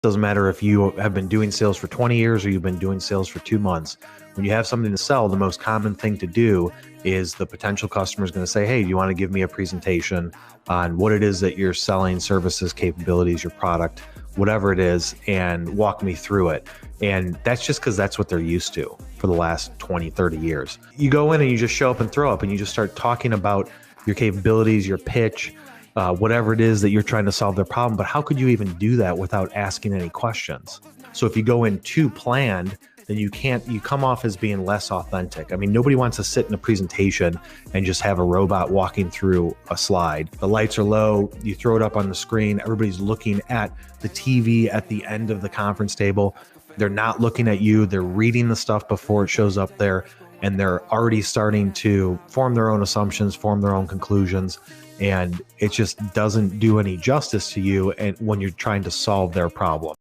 Doesn't matter if you have been doing sales for 20 years or you've been doing sales for 2 months. When you have something to sell, the most common thing to do is the potential customer is going to say, hey, do you want to give me a presentation on what it is that you're selling, services, capabilities, your product, whatever it is, and walk me through it. And that's just because that's what they're used to for the last 20, 30 years. You go in and you just show up and throw up and you just start talking about your capabilities, your pitch, whatever it is that you're trying to solve their problem. But how could you even do that without asking any questions? So if you go in too planned, then you come off as being less authentic. I mean, nobody wants to sit in a presentation and just have a robot walking through a slide. The lights are low, you throw it up on the screen, everybody's looking at the TV at the end of the conference table. They're not looking at you, they're reading the stuff before it shows up there, and they're already starting to form their own assumptions, form their own conclusions, and it just doesn't do any justice to you and when you're trying to solve their problem.